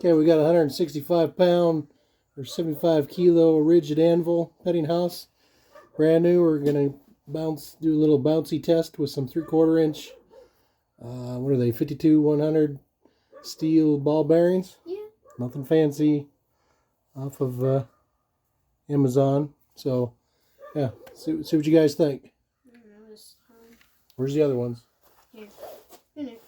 Okay, we got a 165 pound or 75 kilo Ridgid Anvil Peddinghaus. Brand new. We're going to do a little bouncy test with some 3/4 inch, what are they, 52-100 steel ball bearings? Yeah. Nothing fancy, off of Amazon. So, yeah, see what you guys think. Where's the other ones? Here. In it.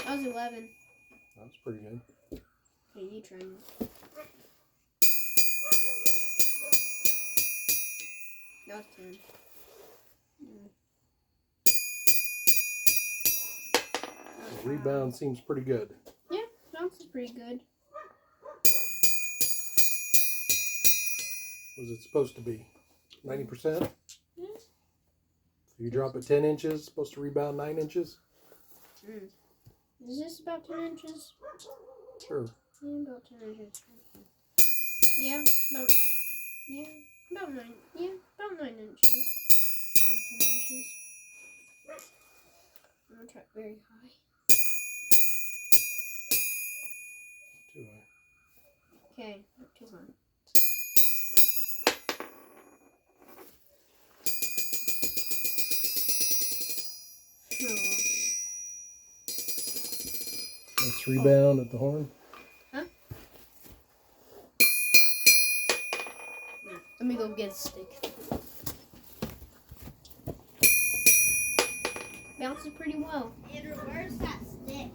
That was 11. That's pretty good. Hey, you try it. That was 10. The rebound seems pretty good. Yeah, bounce is pretty good. What was it supposed to be? 90%? Yeah. So you drop it 10 inches, it's supposed to rebound 9 inches? Is this about 10 inches? Sure. Yeah, about 10 inches. Yeah, about 9 inches. From 10 inches. I'm gonna try it very high. Too high. Okay, not too high. Let's rebound at the horn. Huh? Let me go get a stick. Bounces pretty well. Andrew, where's that stick?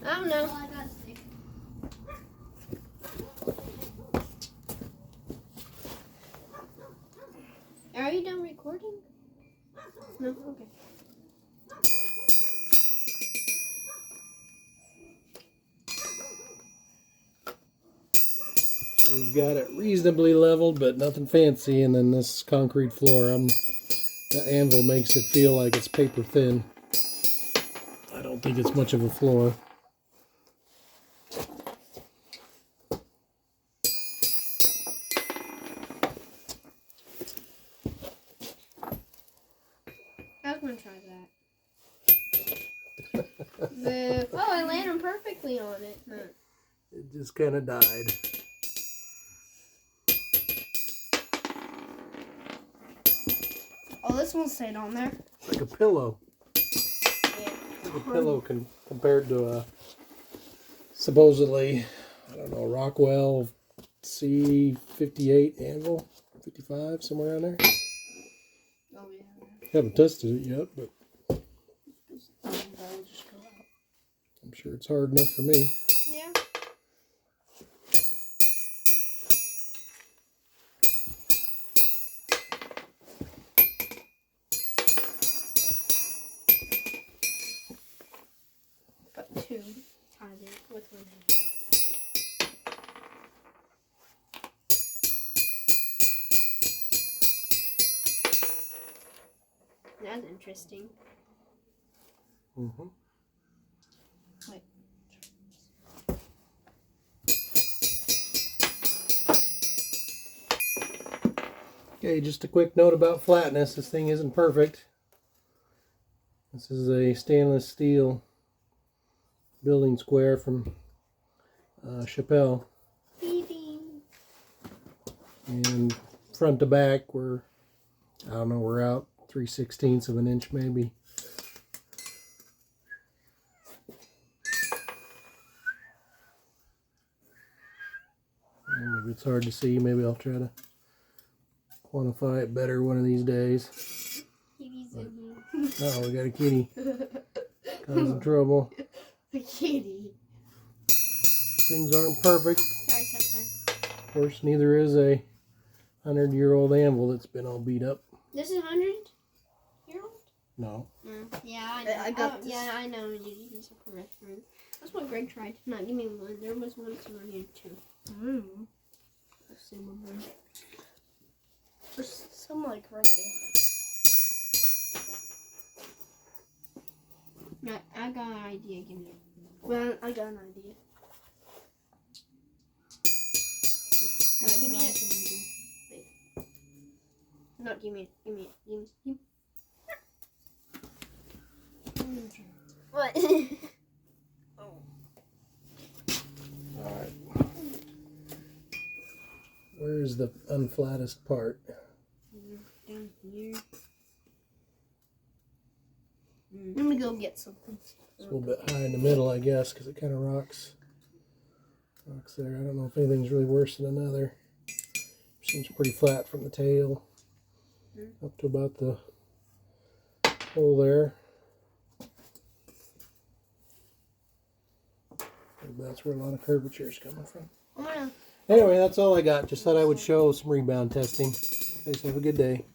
I don't know. Oh, I got a stick. Are you done recording? No? Okay. So we've got it reasonably leveled, but nothing fancy. And then this concrete floor, that Anvil makes it feel like it's paper thin. I don't think it's much of a floor. I was gonna try that. Oh, I landed perfectly on it. Huh. It just kind of died. Oh, this one stayed on there. It's like a pillow. Yeah. Like a pillow compared to a supposedly, I don't know, Rockwell C58 Anvil, 55, somewhere around there. Oh, yeah. Haven't tested it yet, but That'll just go out. I'm sure it's hard enough for me. Yeah. Got 2 tied it with one hand. That's interesting. Mm-hmm. Wait. Okay, just a quick note about flatness. This thing isn't perfect. This is a stainless steel building square from Chappelle. And front to back, we're out 3/16 of an inch maybe. Maybe it's hard to see. Maybe I'll try to quantify it better one of these days. Kitty's in here. Oh, we got a kitty. Causing trouble. The kitty. Things aren't perfect. Sorry. Of course, neither is a 100-year-old Anvil that's been all beat up. This is 100-year-old? No. Yeah, I know. I got this. Yeah, I know. You use it for reference. That's what Greg tried. Not give me one. There was one surrounding 2. Let's see one more. There's some like right there. I got an idea. Give me it. Well, I got an idea. No, give me it. Wait. No, give me it. Give me it. What? Alright. Where's the unflattest part? Down here. Let me go get something. It's a little bit high in the middle, I guess, because it kind of rocks there. I don't know if anything's really worse than another. Seems pretty flat from the tail up to about the hole there. And that's where a lot of curvature is coming from. Anyway, that's all I got. Just thought I would show some rebound testing. Guys, have a good day.